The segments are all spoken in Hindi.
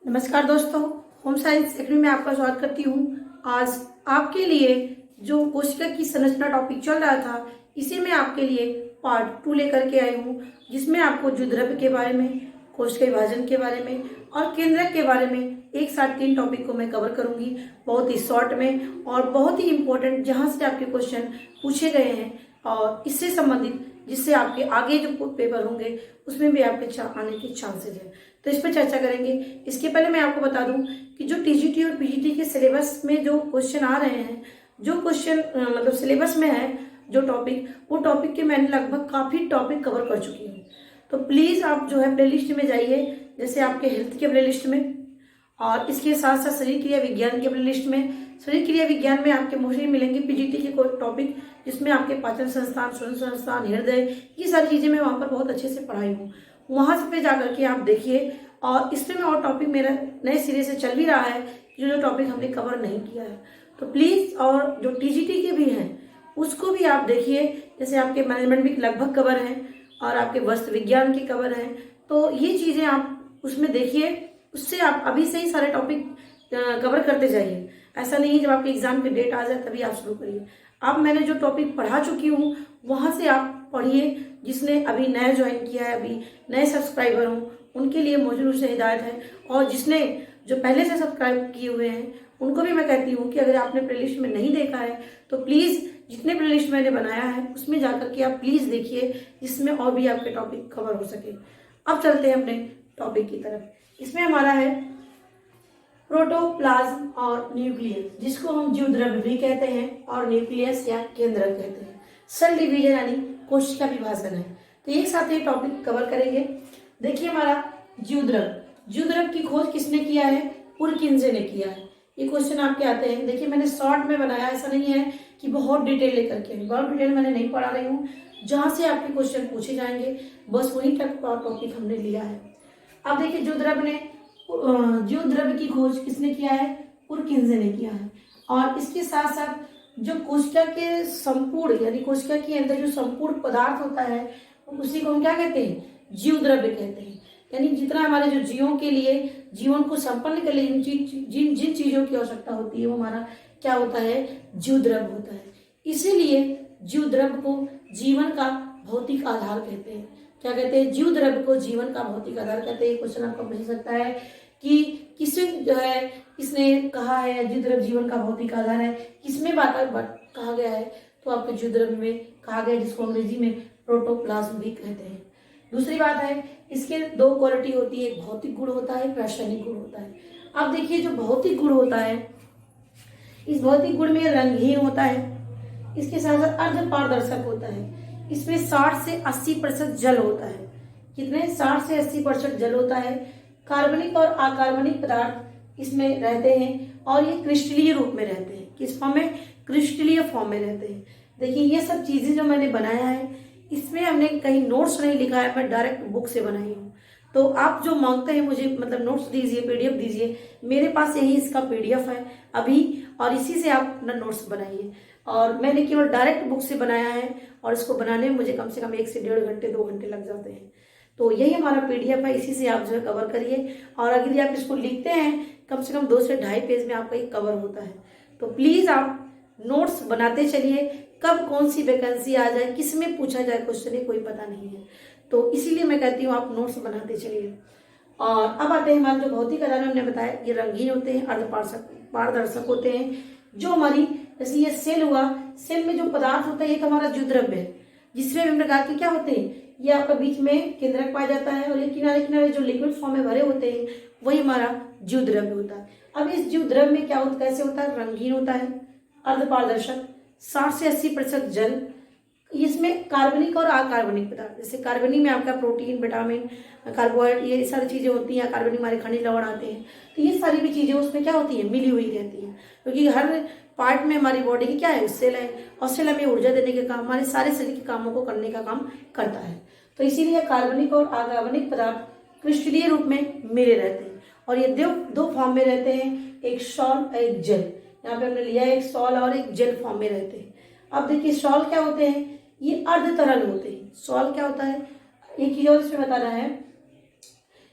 नमस्कार दोस्तों, होम साइंस एकेडमी में आपका स्वागत करती हूँ। आज आपके लिए जो कोशिका की संरचना टॉपिक चल रहा था, इसे मैं आपके लिए पार्ट 2 लेकर के आई हूँ, जिसमें आपको द्विध्रुव के बारे में, कोशिका विभाजन के बारे में और केंद्रक के बारे में एक साथ 3 टॉपिक को मैं कवर करूंगी, बहुत ही शॉर्ट में और बहुत ही इंपॉर्टेंट, जहाँ से आपके क्वेश्चन पूछे गए हैं और इससे संबंधित जिससे आपके आगे जो पेपर होंगे उसमें भी आपके आने के चांसेस है। तो इस पर चर्चा करेंगे। इसके पहले मैं आपको बता दूं कि जो टीजीटी और पीजीटी के सिलेबस में जो क्वेश्चन आ रहे हैं, जो क्वेश्चन मतलब सिलेबस में है जो टॉपिक, वो टॉपिक के मैंने लगभग काफ़ी टॉपिक कवर कर चुकी हूँ। तो प्लीज़ आप जो है प्लेलिस्ट में जाइए, जैसे आपके हेल्थ के प्लेलिस्ट में और इसके साथ साथ शरीर क्रिया विज्ञान के प्लेलिस्ट में। शरीर क्रिया विज्ञान में आपके मोस्टली मिलेंगे पीजीटी के कोई टॉपिक, जिसमें आपके पाचन संस्थान, श्वसन संस्थान, हृदय, ये सारी चीज़ें मैं वहाँ पर बहुत अच्छे से पढ़ाई हूँ। वहाँ से पे जा करके आप देखिए। और इसमें मैं और टॉपिक मेरा नए सिरे से चल भी रहा है, जो टॉपिक हमने कवर नहीं किया है। तो प्लीज़, और जो टीजीटी के भी हैं उसको भी आप देखिए, जैसे आपके मैनेजमेंट भी लगभग कवर हैं और आपके वस्त्र विज्ञान के कवर हैं। तो ये चीज़ें आप उसमें देखिए, उससे आप अभी से ही सारे टॉपिक कवर करते जाइए। ऐसा नहीं है जब आपके एग्जाम की डेट आ जाए तभी आप शुरू करिए। अब मैंने जो टॉपिक पढ़ा चुकी हूँ वहाँ से आप पढ़िए। जिसने अभी नया ज्वाइन किया है, अभी नए सब्सक्राइबर हूँ, उनके लिए मौजूद रूप से हिदायत है। और जिसने जो पहले से सब्सक्राइब किए हुए हैं उनको भी मैं कहती हूँ कि अगर आपने प्लेलिस्ट में नहीं देखा है तो प्लीज़, जितने प्लेलिस्ट मैंने बनाया है उसमें जाकर के आप प्लीज़ देखिए, जिसमें और भी आपके टॉपिक कवर हो सके। अब चलते हैं अपने टॉपिक की तरफ। इसमें हमारा है प्रोटोप्लाज्म और न्यूक्लियस, जिसको हम जीवद्रव्य भी कहते हैं और न्यूक्लियस या केंद्रक कहते हैं। सेल डिवीजन यानी कोशिका विभाजन है। तो एक साथ ये टॉपिक कवर करेंगे। देखिए हमारा जीवद्रव्य की खोज किसने किया है? पुरकिंजे ने किया है। ये क्वेश्चन आपके आते हैं। देखिए मैंने शॉर्ट में बनाया, ऐसा नहीं है कि बहुत डिटेल लेकर के, बहुत डिटेल मैंने नहीं पढ़ा रही हूँ। जहाँ से आपके क्वेश्चन पूछे जाएंगे बस वहीं तक का टॉपिक हमने लिया है। अब देखिए जीवद्रव्य की खोज किसने किया है? पुरकिंजे ने किया है। और इसके साथ साथ जो कोशिका के संपूर्ण यानी कोशिका के अंदर जो संपूर्ण पदार्थ होता है उसी को हम क्या कहते हैं? जीवद्रव्य कहते हैं। यानी जितना हमारे जो जीवों के लिए, जीवन को संपन्न के लिए जिन चीजों की आवश्यकता होती है वो हमारा क्या होता है? जीवद्रव्य होता है। इसीलिए जीवद्रव्य को जीवन का भौतिक आधार कहते हैं। क्या कहते हैं? जीवद्रव्य को जीवन का भौतिक आधार कहते हैं। क्वेश्चन आपको मिल सकता है कि किसने जो है, किसने कहा है जीवद्रव्य जीवन का भौतिक आधार है, किसमें बात कहा गया है? तो आपके जीवद्रव्य में कहा गया, जिसको अंग्रेजी में प्रोटोप्लाज्म भी कहते हैं। दूसरी बात है, इसके 2 क्वालिटी होती है, एक भौतिक गुण होता है, एक रासायनिक गुण होता है। अब देखिए जो भौतिक गुण होता है, इस भौतिक गुण में रंगहीन होता है, इसके साथ साथ अर्ध पारदर्शक होता है, इसमें 60 से 80% जल होता है। कितने? 60 से 80% जल होता है। कार्बनिक और अकार्बनिक पदार्थ इसमें रहते हैं और ये क्रिस्टलीय रूप में रहते हैं। किस फॉर्म में? क्रिस्टलीय फॉर्म में रहते हैं। देखिए ये सब चीजें जो मैंने बनाया है, इसमें हमने कहीं नोट्स नहीं लिखा है, मैं डायरेक्ट बुक से बनाई हूँ। तो आप जो मांगते हैं मुझे, मतलब नोट्स दीजिए, पीडीएफ दीजिए, मेरे पास यही इसका पीडीएफ है अभी, और इसी से आप अपना नोट्स बनाइए। और मैंने केवल डायरेक्ट बुक से बनाया है और इसको बनाने में मुझे कम से कम 1 से 1.5 घंटे 2 घंटे लग जाते हैं। तो यही हमारा पीडीएफ है, इसी से आप जो है कवर करिए। और अगर आप इसको लिखते हैं कम से कम 2 से 2.5 पेज में आपका ये कवर होता है। तो प्लीज़ आप नोट्स बनाते चलिए। कब कौन सी वैकेंसी आ जाए, किस में पूछा जाए क्वेश्चन, ये कोई पता नहीं है। तो इसीलिए मैं कहती हूँ आप नोट्स बनाते चलिए। और अब आते हैं हमारे जो भौतिक आधार में हमने बताया, ये रंगीन होते हैं, पारदर्शक होते हैं। जो हमारी, जैसे ये सेल हुआ, सेल में जो पदार्थ होता है एक हमारा जीवद्रव्य है, जिसमें विभिन्न प्रकार के क्या होते हैं? ये आपका बीच में केंद्रक पाया जाता है और ये किनारे किनारे जो लिक्विड फॉर्म में भरे होते हैं वही हमारा जीवद्रव्य होता है। अब इस जीवद्रव्य में क्या होता, कैसे होता है? रंगीन होता है, अर्धपारदर्शक, 60 से 80% जल। इसमें कार्बनिक और अकार्बनिक पदार्थ, जैसे कार्बनिक में आपका प्रोटीन, विटामिन, कार्बोहाइड्रेट, ये सारी चीजें होती हैं। कार्बनिक हमारे खनिज लवण आते हैं। तो ये सारी भी चीजें उसमें क्या होती है? मिली हुई रहती है, क्योंकि हर पार्ट में हमारी बॉडी की क्या है? सेल है, और सेल हमें ऊर्जा देने के काम, हमारे सारे शरीर के कामों को करने का काम करता है। तो इसीलिए कार्बनिक और अकार्बनिक पदार्थ क्रिस्टलीय रूप में मिले रहते हैं और ये दो फॉर्म में रहते हैं, एक सॉल और एक जेल। यहाँ पे हमने लिया है एक सॉल और एक जेल फॉर्म में रहते हैं। अब देखिए सॉल क्या होते हैं? ये अर्ध तरल होते हैं। सॉल क्या होता है? एक चीज और इसमें बताना है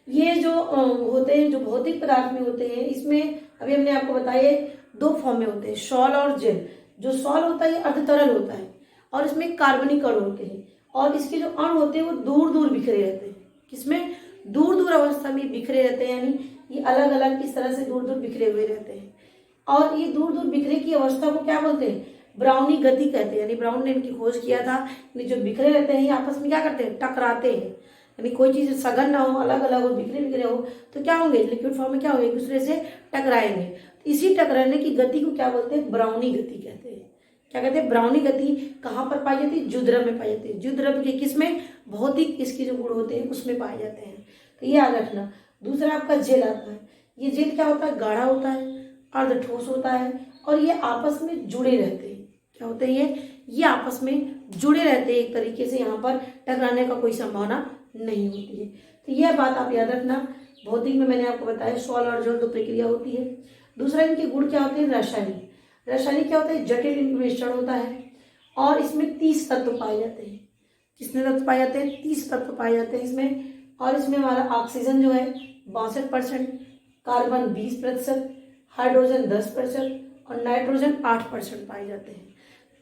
ये जो होते हैं, जो भौतिक पदार्थ में होते हैं, इसमें अभी हमने आपको बताया दो फॉर्म में होते हैं, सॉल और जेल। जो सॉल होता है ये अर्ध तरल होता है और इसमें कार्बनिक कण होते हैं और इसके जो अणु होते हैं वो दूर दूर बिखरे रहते हैं। किसमें? दूर दूर अवस्था में बिखरे रहते हैं, यानी ये अलग अलग इस तरह से दूर दूर बिखरे हुए रहते हैं। और ये दूर दूर बिखरे की अवस्था को क्या बोलते हैं? ब्राउनी गति कहते हैं। यानी ब्राउन ने इनकी खोज किया था। यानी जो बिखरे रहते हैं ये आपस में क्या करते हैं? टकराते हैं। यानी कोई चीज सघन ना हो, अलग अलग हो, बिखरे बिखरे हो तो क्या होंगे? लिक्विड फॉर्म में क्या होंगे? एक दूसरे से टकराएंगे। तो इसी टकराने की गति को क्या बोलते हैं? ब्राउनी गति कहते हैं। क्या कहते हैं? ब्राउनी गति कहाँ पर पाई जाती है? द्युद्रव में पाई जाती है। द्युद्रव के किसमें? भौतिक इसके जो गुण होते हैं उसमें पाए जाते हैं। तो ये याद रखना। दूसरा आपका जेल आता है। ये जेल क्या होता है? गाढ़ा होता है, अर्ध ठोस होता है और ये आपस में जुड़े रहते हैं। क्या होते हैं ये आपस में जुड़े रहते हैं एक तरीके से, यहाँ पर टकराने का कोई संभावना नहीं होती है। तो यह बात आप याद रखना। भौतिक में मैंने आपको बताया सॉल और जल दो प्रक्रिया होती है। दूसरा इनके गुण क्या होते हैं? रासायनिक। रासायनिक क्या होता है? जटिल इनका मिश्रण होता है और इसमें 30 तत्व पाए जाते हैं। कितने तत्व पाए जाते हैं? 30 तत्व पाए जाते हैं इसमें। और इसमें हमारा ऑक्सीजन जो है 62%, कार्बन 20%, हाइड्रोजन 10% और नाइट्रोजन 8% पाए जाते हैं।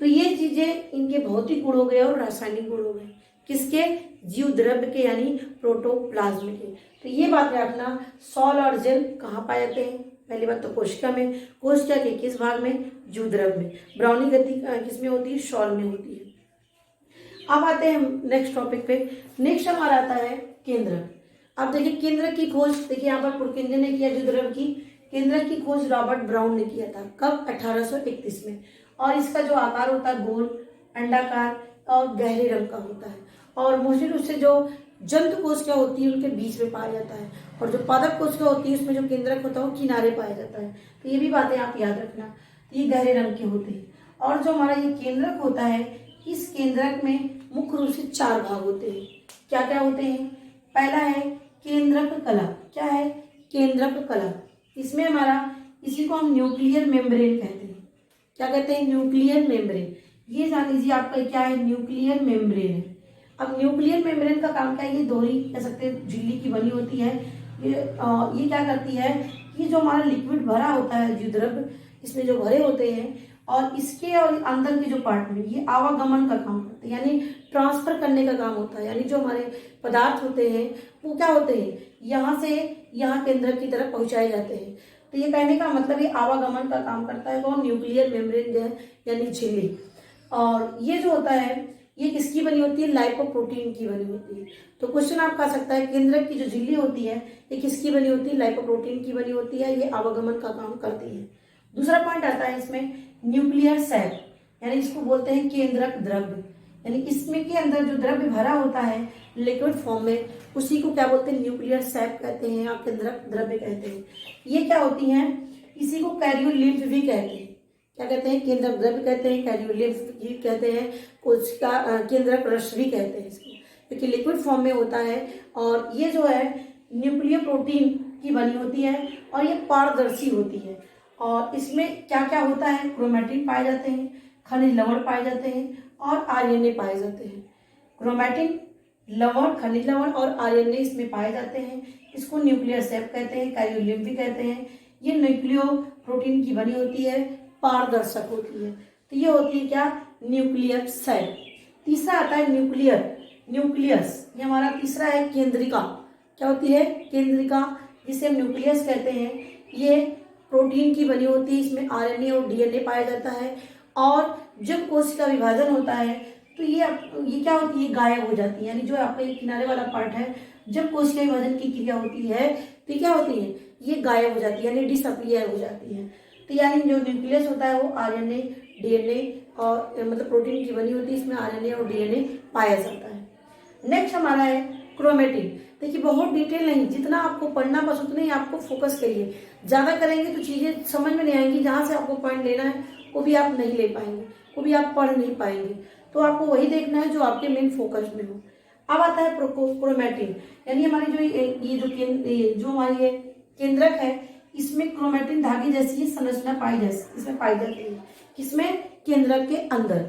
तो ये चीजें इनके भौतिक गुण हो गए और रासायनिक गुण हो गए। किसके? जीव द्रव्य के, यानी प्रोटोप्लाज्म के। तो ये बात रखना। सॉल और जेल कहाँ पाए जाते हैं? पहली बात तो कोशिका में। कोशिका के किस भाग में? जीव द्रव्य में। ब्राउनी गति किसमें होती है? सॉल में होती है। अब आते हैं नेक्स्ट टॉपिक पे। नेक्स्ट हमारा आता है केंद्रक। अब देखिए केंद्रक की खोज, देखिए यहाँ पर पुरकिंजे ने किया जीव द्रव्य की। केंद्रक की खोज रॉबर्ट ब्राउन ने किया था। कब? 1831 में। और इसका जो आकार होता है गोल, अंडाकार और गहरे रंग का होता है और मोस्टली उससे जो जंतु कोशिका होती है उनके बीच में पाया जाता है और जो पादप कोशिका होती है उसमें जो केंद्रक होता है वो किनारे पाया जाता है। तो ये भी बातें आप याद रखना। तो ये गहरे रंग के होते हैं और जो हमारा ये केंद्रक होता है, इस केंद्रक में मुख्य रूप से 4 भाग होते हैं। क्या क्या होते हैं? पहला है केंद्रक कला। क्या है? केंद्रक कला। इसमें हमारा, इसी को हम न्यूक्लियर मेम्ब्रेन कहते हैं। क्या कहते हैं? Nuclear membrane. ये जान लीजिए आपका क्या है? न्यूक्लियर मेम्ब्रेन है। अब न्यूक्लियर मेम्ब्रेन का काम क्या है? ये दोहरी कह सकते हैं झिल्ली की बनी होती है। ये क्या करती है कि जो हमारा लिक्विड भरा होता है, जो द्रव्य इसमें जो भरे होते हैं और इसके और अंदर के जो पार्ट में ये आवागमन का काम करते हैं, यानी ट्रांसफर करने का काम होता है। यानी जो हमारे पदार्थ होते हैं वो क्या होते हैं? यहाँ से यहाँ केंद्रक की तरफ पहुंचाए जाते हैं। तो ये कहने का मतलब ये आवागमन का काम करता है कौन? न्यूक्लियर मेम्ब्रेन जो है, यानी झिल्ली। और ये जो होता है ये किसकी बनी होती है? लाइपोप्रोटीन की बनी होती है। तो क्वेश्चन आपका आ सकता है केंद्रक की जो झिल्ली होती है ये किसकी बनी होती है? लाइपोप्रोटीन की बनी होती है। ये आवागमन का काम करती है। दूसरा पॉइंट आता है इसमें न्यूक्लियर सैक, यानी इसको बोलते हैं केंद्रक द्रव्य। यानी इसमें के अंदर जो द्रव्य भरा होता है लिक्विड फॉर्म में, उसी को क्या बोलते हैं? न्यूक्लियर सैक कहते हैं या केंद्रक द्रव्य कहते हैं। ये क्या होती हैं? इसी को कैरियोलिम्फ भी कहते हैं। क्या कहते हैं? केंद्रक द्रव्य कहते हैं, कैरियोलिम्फ भी कहते हैं, कोशिका केंद्रक रस भी कहते हैं इसको, क्योंकि लिक्विड फॉर्म में होता है। और ये जो है न्यूक्लियर प्रोटीन की बनी होती है और ये पारदर्शी होती है। और इसमें क्या क्या होता है? क्रोमैटिन पाए जाते हैं, खनिज लवण पाए जाते हैं और आरएनए पाए जाते हैं। क्रोमैटिन, लवण, खनिज लवण और आरएनए इसमें पाए जाते हैं। इसको न्यूक्लियर सैक कहते हैं, कैरियोलिम्फ भी कहते हैं। ये न्यूक्लियो प्रोटीन की बनी होती है, पारदर्शक होती है। तो ये होती है क्या? Nuclear sac. तीसरा आता है न्यूक्लियस। ये हमारा तीसरा है केंद्रिका। क्या होती है? केंद्रिका, जिसे हम न्यूक्लियस कहते हैं। ये प्रोटीन की बनी होती है, इसमें आरएनए और डीएनए पाया जाता है। और जब कोशिका विभाजन होता है तो ये क्या होती है? गायब हो जाती है। यानी जो आपका ये किनारे वाला पार्ट है, जब कोशिका विभाजन की क्रिया होती है तो क्या होती है? ये गायब हो जाती है, यानी डिसअपियर हो जाती है। तो यानी जो न्यूक्लियस होता है वो आरएनए, डीएनए और मतलब प्रोटीन की बनी होती है, इसमें आरएनए और डीएनए पाया जाता है। नेक्स्ट हमारा है क्रोमैटिन। देखिए बहुत डिटेल नहीं, जितना आपको पढ़ना बस उतने ही आपको फोकस करिए। ज्यादा करेंगे तो चीजें समझ में नहीं आएंगी, जहां से आपको पॉइंट लेना है वो भी आप नहीं ले पाएंगे, वो भी आप पढ़ नहीं पाएंगे। तो आपको वही देखना है जो आपके मेन फोकस में हो। अब आता है क्रोमैटिन, यानी हमारी जो हमारी ये केंद्रक है, इसमें क्रोमैटिन धागे जैसी संरचना इसमें पाई जाती है। किसमें? केंद्रक के अंदर।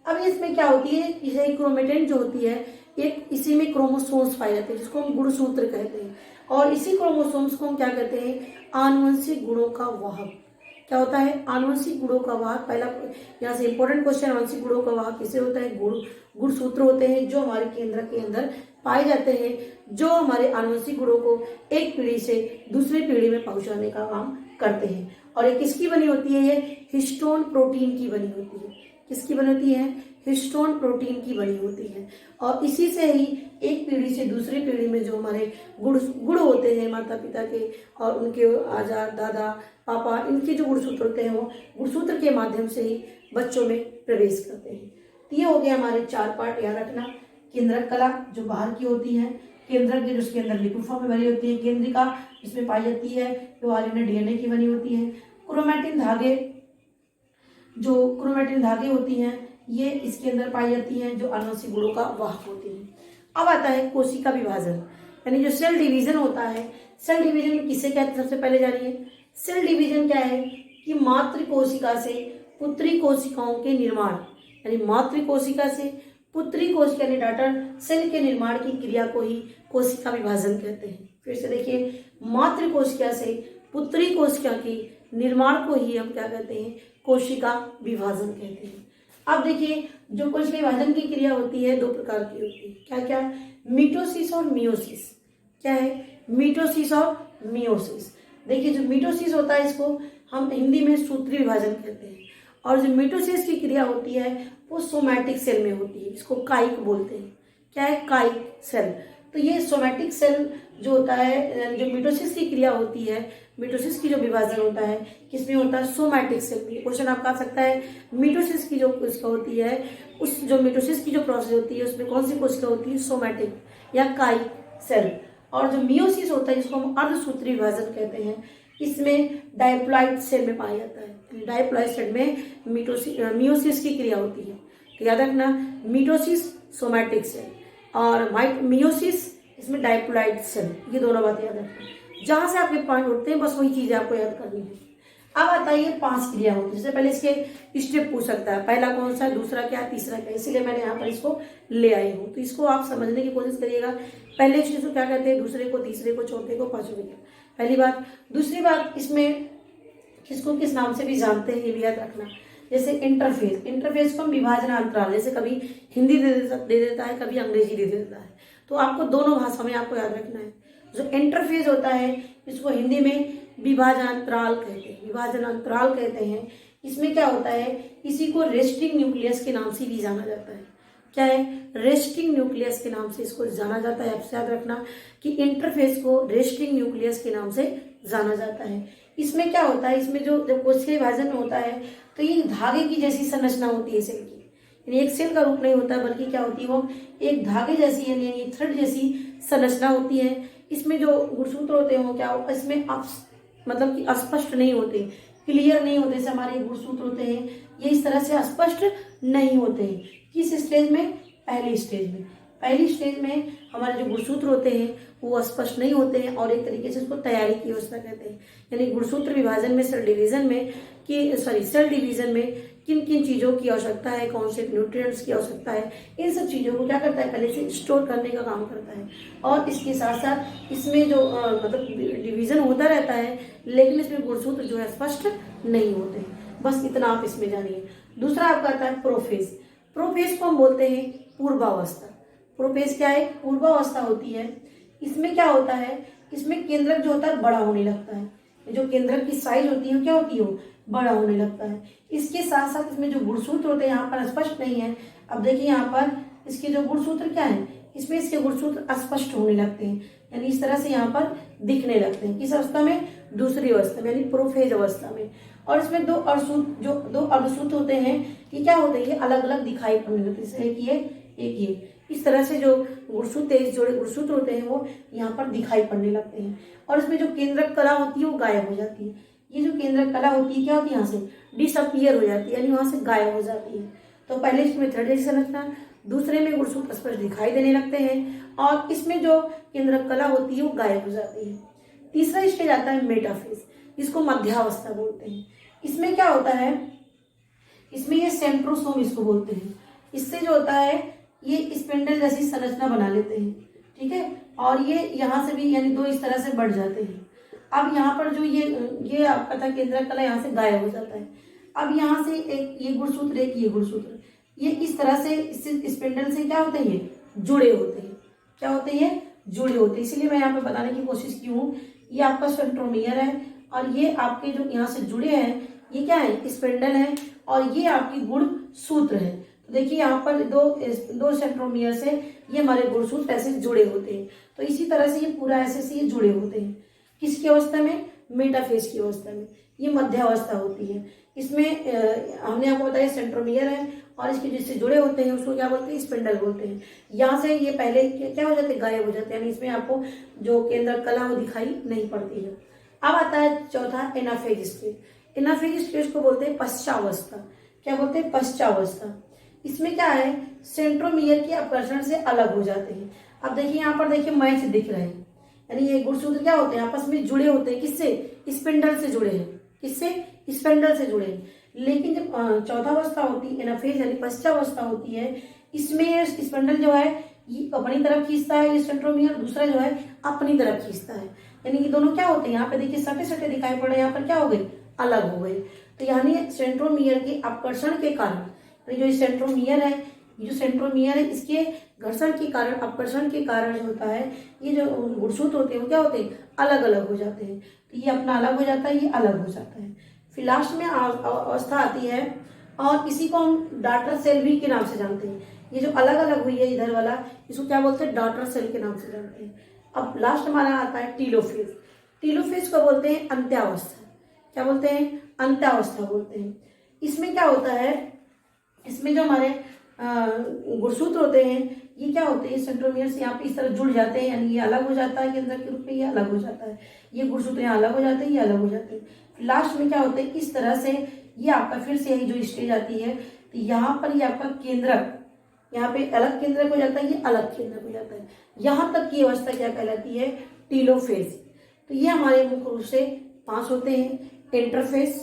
अब इसमें क्या होती है? इसे क्रोमैटिन जो होती है एक इसी में क्रोमोसोम्स पाए जाते हैं, जिसको हम गुणसूत्र कहते हैं। और इसी क्रोमोसोम्स को हम क्या कहते हैं, आनुवंशिक गुणों का वाहक। क्या होता है, आनुवंशिक गुणों का वाहक। पहला यहाँ से इंपॉर्टेंट क्वेश्चन, आनुवंशिक गुणों का वाहक किसे होता है, गुणसूत्र होते हैं जो हमारे केंद्रक के अंदर पाए जाते हैं, जो हमारे आनुवंशिक गुणों को एक पीढ़ी से दूसरी पीढ़ी में पहुंचाने का काम करते हैं। और ये किसकी बनी होती है, ये हिस्टोन प्रोटीन की बनी होती है। किसकी बनी होती है, हिस्टोन प्रोटीन की बनी होती है। और इसी से ही एक पीढ़ी से दूसरी पीढ़ी में जो हमारे गुण होते हैं माता पिता के और उनके आजार दादा पापा, इनके जो गुणसूत्र होते हैं वो गुणसूत्र के माध्यम से ही बच्चों में प्रवेश करते हैं। तो ये हो गया हमारे 4 पार्ट, याद रखना। केंद्रक कला जो बाहर की होती है, केंद्रक जो उसके अंदर लिक्विड फॉर्म में बनी होती है, केंद्रिका इसमें पाई जाती है जो आरएनए डीएनए की बनी होती है, क्रोमैटिन धागे जो क्रोमैटिन धागे होती हैं ये इसके अंदर पाई जाती हैं जो आनुवंशिक गुणों का वाहक होती हैं। अब आता है कोशिका विभाजन, यानी जो सेल डिवीजन होता है। सेल डिवीजन किसे कहते हैं, सबसे पहले जानिए। सेल डिवीजन क्या है कि मातृ कोशिका से पुत्री कोशिकाओं के निर्माण, यानी मातृ कोशिका से पुत्री कोशिका यानी डॉटर सेल के निर्माण की क्रिया को ही कोशिका विभाजन कहते हैं। फिर से देखिए, मातृ कोशिका से पुत्री कोशिका की निर्माण को ही हम क्या कहते हैं, कोशिका विभाजन कहते हैं। अब देखिए, जो कोशिका विभाजन की क्रिया होती है 2 प्रकार की होती है। क्या क्या, मीटोसिस और मियोसिस। क्या है, मीटोसिस और मियोसिस। देखिए, जो मीटोसिस होता है इसको हम हिंदी में सूत्री विभाजन कहते हैं, और जो मीटोसिस की क्रिया होती है वो सोमैटिक सेल में होती है, इसको कायिक बोलते हैं। क्या है, कायिक सेल। तो ये सोमैटिक सेल जो होता है, जो मिटोसिस की क्रिया होती है, मिटोसिस की जो विभाजन होता है किसमें होता है, सोमैटिक सेल में। क्वेश्चन आपका आ सकता है, मिटोसिस की जो कोशिका होती है, उस जो मिटोसिस की जो प्रोसेस होती है उसमें कौन सी कोशिका होती है, सोमैटिक या कायिक सेल। और जो मियोसिस होता है जिसको हम अर्धसूत्री विभाजन कहते हैं, इसमें डायप्लॉइड सेल में पाया जाता है। डायप्लॉइड सेल में मियोसिस की क्रिया होती है। तो याद रखना, मिटोसिस सोमैटिक सेल और मियोसिस इसमें डायप्लॉइड सेल, ये दोनों बातें याद रखना। जहां से आपके पॉइंट उठते हैं बस वही चीजें आपको याद करनी है। अब आता है 5 क्रिया होती है। जैसे पहले इसके स्टेप पूछ सकता है, पहला कौन सा है, दूसरा क्या, तीसरा क्या, इसीलिए मैंने यहाँ पर इसको ले आई हूँ। तो इसको आप समझने की कोशिश करिएगा। पहले चीज को क्या कहते हैं, दूसरे को, तीसरे को, चौथे को, पांचवें को, पहली बात। दूसरी बात, इसमें किसको किस नाम से भी जानते हैं ये भी याद रखना। जैसे इंटरफेस, इंटरफेस को हम विभाजन अंतराल, जैसे कभी हिंदी दे देता है, कभी अंग्रेजी दे देता है, तो आपको दोनों भाषा में आपको याद रखना है। जो इंटरफेस होता है इसको हिंदी में विभाजनांतराल कहते हैं, विभाजनांतराल कहते हैं। इसमें क्या होता है, इसी को रेस्टिंग न्यूक्लियस के नाम से भी जाना जाता है। क्या है, रेस्टिंग न्यूक्लियस के नाम से इसको जाना जाता है। आपसे याद रखना कि इंटरफेस को रेस्टिंग न्यूक्लियस के नाम से जाना जाता है। इसमें क्या होता है, इसमें जो जब कोशिका विभाजन होता है तो ये धागे की जैसी संरचना होती है सेल की, यानी एक सेल का रूप नहीं होता है, बल्कि क्या होती है वो एक धागे जैसी यानी थ्रेड जैसी संरचना होती है। इसमें जो गुणसूत्र होते हैं वो क्या हो, इसमें मतलब कि अस्पष्ट नहीं होते, क्लियर नहीं होते। जैसे हमारे गुणसूत्र होते हैं ये इस तरह से अस्पष्ट नहीं होते हैं। किस स्टेज में, पहली स्टेज में। पहली स्टेज में हमारे जो गुणसूत्र होते हैं वो स्पष्ट नहीं होते हैं और एक तरीके से उसको तैयारी की अवस्था कहते हैं। यानी गुणसूत्र विभाजन में, सेल डिवीजन में सेल डिवीजन में किन किन चीज़ों की आवश्यकता है, कौन से न्यूट्रिएंट्स की आवश्यकता है, इन सब चीज़ों को क्या करता है, पहले से स्टोर करने का काम करता है। और इसके साथ साथ इसमें जो मतलब डिवीजन होता रहता है, लेकिन इसमें गुणसूत्र जो है स्पष्ट नहीं होते। बस इतना आप इसमें जानिए। दूसरा आपका आता है प्रोफेज। प्रोफेज को हम बोलते हैं पूर्वावस्था। प्रोफेज क्या है, पूर्वावस्था होती है। इसमें क्या होता है, इसमें केंद्रक जो होता है बड़ा होने लगता है। जो केंद्रक की साइज होती है क्या होती है, बड़ा होने लगता है। इसके साथ साथ इसमें जो गुणसूत्र होते हैं यहाँ पर स्पष्ट नहीं है। अब देखिए यहाँ पर इसके जो गुणसूत्र क्या है, इसमें इसके गुणसूत्र अस्पष्ट होने लगते हैं, यानी इस तरह से यहाँ पर दिखने लगते हैं। किस अवस्था में, दूसरी अवस्था में, यानी प्रोफेज अवस्था में। और इसमें दो अर्धसूत्र होते हैं, ये क्या होते हैं, ये अलग अलग दिखाई पड़ने लगते हैं। एक ये इस तरह से जो गुणसूत्र, जोड़े गुणसूत्र होते हैं वो यहाँ पर दिखाई पड़ने लगते हैं। और इसमें जो केंद्रक कला होती है वो गायब हो जाती है। ये जो केंद्रक कला होती है क्या होती है, यहाँ से डिसअपियर हो जाती है, यानी वहां से गायब हो जाती है। तो पहले इसमें थ्रेड जैसी संरचना, दूसरे में गुणसूत्र स्पष्ट दिखाई देने लगते हैं और इसमें जो केंद्रक कला होती है वो गायब हो जाती है। तीसरा स्टेज आता है मेटाफेज, जिसको मध्यावस्था बोलते हैं। इसमें क्या होता है, इसमें ये सेंट्रोसोम इसको बोलते हैं। इससे जो होता है ये स्पिंडल जैसी संरचना बना लेते हैं, ठीक है। और ये यहाँ से भी यानी दो इस तरह से बढ़ जाते हैं। अब यहाँ पर जो ये आपका था केंद्रक कला, यहाँ से गायब हो जाता है। अब यहाँ से एक ये गुणसूत्र, एक ये गुणसूत्र, ये इस तरह से इस स्पिंडल से क्या होते हैं, जुड़े होते हैं। क्या होते हैं, जुड़े होते हैं। इसीलिए मैं यहाँ पे बताने की कोशिश की हूँ। ये आपका सेंट्रोमियर है और ये आपके जो यहाँ से जुड़े हैं ये क्या है, स्पिंडल है और ये आपकी गुण सूत्र है। तो देखिए यहाँ पर दो सेंट्रोमियर से ये हमारे गुणसूत्र ऐसे जुड़े होते हैं। तो इसी तरह से ये पूरा ऐसे से ये जुड़े होते हैं। किसकी अवस्था में, मेटाफेज की अवस्था में। ये मध्य अवस्था होती है। इसमें हमने आपको बताया सेंट्रोमियर है और इसके जिससे जुड़े होते हैं उसको क्या बोलते हैं, स्पिंडल बोलते हैं। यहाँ से ये पहले क्या हो जाते हैं, गायब हो जाते हैं, यानी इसमें आपको जो केंद्रक कला वो दिखाई नहीं पड़ती है। अब आता है चौथा एनाफेज स्टेज। एनाफेज स्टेज को बोलते हैं पश्चावस्था। क्या बोलते हैं, पश्चावस्था। इसमें क्या है, सेंट्रोमियर के अपकर्षण से अलग हो जाते हैं। अब देखिए यहाँ पर देखिए मैच दिख रहे हैं, यानी ये गुणसूत्र क्या होते हैं, आपस में जुड़े होते हैं। किससे, स्पिंडल से जुड़े हैं। किससे, स्पिंडल से जुड़े हैं। लेकिन जब चौथा अवस्था होती है, एनाफेज यानी पश्चावस्था होती है, इसमें स्पिंडल जो है ये अपनी तरफ खींचता है, ये सेंट्रोमियर दूसरा जो है अपनी तरफ खींचता है। यानी ये दोनों क्या होते हैं, यहाँ पे देखिए सटे सटे दिखाई पड़ रहे हैं, यहाँ पर क्या हो गए, अलग हो गए। तो यानी सेंट्रोमियर के अपकर्षण के कारण, जो सेंट्रोमियर है, ये जो सेंट्रोमियर है इसके घर्षण के कारण, अपकर्षण के कारण जो होता है, ये जो गुणसूत्र होते हैं वो क्या होते हैं, अलग अलग हो जाते हैं। तो ये अपना अलग हो जाता है, ये अलग हो जाता है। फिर लास्ट में अवस्था आती है और इसी को हम डॉटर सेल भी के नाम से जानते हैं। ये जो अलग अलग हुई है इधर वाला, इसको क्या बोलते हैं, डॉटर सेल के नाम से जानते हैं। अब लास्ट हमारा आता है टीलोफेज। टीलोफेज को बोलते हैं अंत्यावस्था। क्या बोलते हैं, अंत्यावस्था बोलते हैं। इसमें क्या होता है, इसमें जो हमारे गुणसूत्र होते हैं ये क्या होते हैं, सेंट्रोमियर से यहाँ पे इस तरह जुड़ जाते हैं, यानी ये अलग हो जाता है केंद्रक के रूप में, ये अलग हो जाता है। ये गुणसूत्र यहाँ अलग हो जाते हैं, ये अलग हो जाते हैं। लास्ट में क्या होता है, इस तरह से ये आपका फिर से यही जो स्टेज आती है, तो यहाँ पर ये आपका केंद्रक, यहाँ पे अलग केंद्रक हो जाता है, ये अलग केंद्रक हो जाता है। यहाँ तक की अवस्था क्या कहलाती है, टीलोफेज। तो ये हमारे मुख्य रूप से 5 होते हैं, इंटरफेज,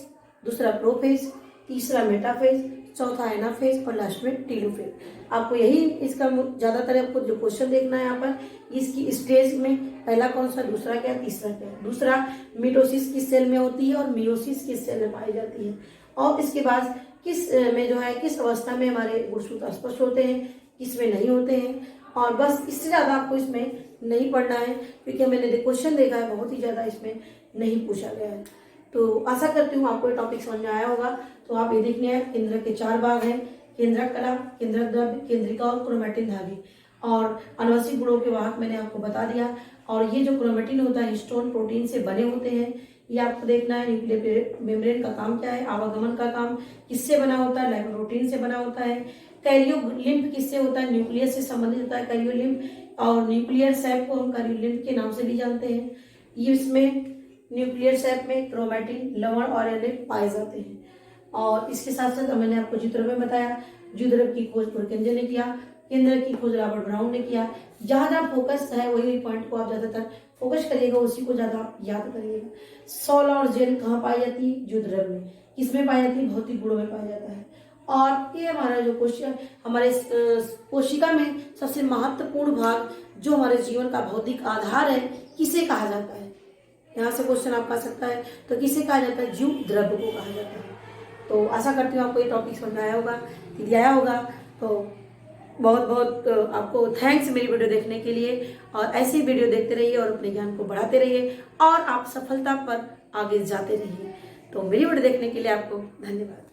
दूसरा प्रोफेज, तीसरा मेटाफेज, चौथा एनाफेज और लास्ट में टीलोफेज। आपको यही इसका ज्यादातर आपको जो क्वेश्चन देखना है यहाँ पर, इसकी स्टेज में पहला कौन सा, दूसरा क्या, तीसरा क्या। दूसरा मिटोसिस किस सेल में होती है और मियोसिस किस सेल में पाई जाती है, और इसके बाद किस में जो है, किस अवस्था में हमारे गुणसूत्र स्पष्ट होते हैं, किस में नहीं होते हैं। और बस इससे ज्यादा आपको इसमें नहीं पढ़ना है, क्योंकि मैंने क्वेश्चन देखा है बहुत ही ज्यादा इसमें नहीं पूछा गया है। तो आशा करती हूँ आपको ये टॉपिक समझ में आया होगा। तो आप ये देखने हैं, केंद्रक के 4 भाग हैं, केंद्रक कला, केंद्रक द्रव्य, केंद्रिका और क्रोमैटिन धागे। और आनुवंशिक गुणों के वाहक मैंने आपको बता दिया। और ये जो क्रोमैटिन होता है हिस्टोन प्रोटीन से बने होते हैं, ये आपको देखना है। न्यूक्लियर मेम्ब्रेन का काम क्या है, आवागमन का काम किससे बना होता है, लाइपोप्रोटीन से बना होता है। कैरियोलिम्फ किससे होता है, न्यूक्लियस से संबंधित होता है कैरियोलिम्फ, और न्यूक्लियर सैप को हम कैरियोलिम्फ के नाम से भी जानते हैं। ये इसमें न्यूक्लियर सैप में क्रोमैटिन, लवण और एनिल पाए जाते हैं। और इसके साथ साथ मैंने आपको द्विध्रुव में बताया, द्विध्रुव की खोज पुरकेंजे ने किया, केंद्र की खोज रॉबर्ट ब्राउन ने किया। जहां जहां फोकस है वही पॉइंट को आप ज्यादातर फोकस करिएगा, उसी को ज्यादा आप याद करिएगा। सॉल और जेल कहाँ पाई जाती है, द्विध्रुव में। किसमें पाई जाती है, भौतिक गुणों में पाया जाता है। और ये हमारा जो क्वेश्चन, हमारे कोशिका में सबसे महत्वपूर्ण भाग जो हमारे जीवन का भौतिक आधार है, किसे कहा जाता है, यहाँ से क्वेश्चन आपका आ सकता है। तो किसे कहा जाता है, जीव द्रव्य को कहा जाता है। तो आशा करती हूँ आपको ये टॉपिक समझ में आया होगा, यदि आया होगा तो बहुत बहुत आपको थैंक्स मेरी वीडियो देखने के लिए। और ऐसी वीडियो देखते रहिए और अपने ज्ञान को बढ़ाते रहिए और आप सफलता पर आगे जाते रहिए। तो मेरी वीडियो देखने के लिए आपको धन्यवाद।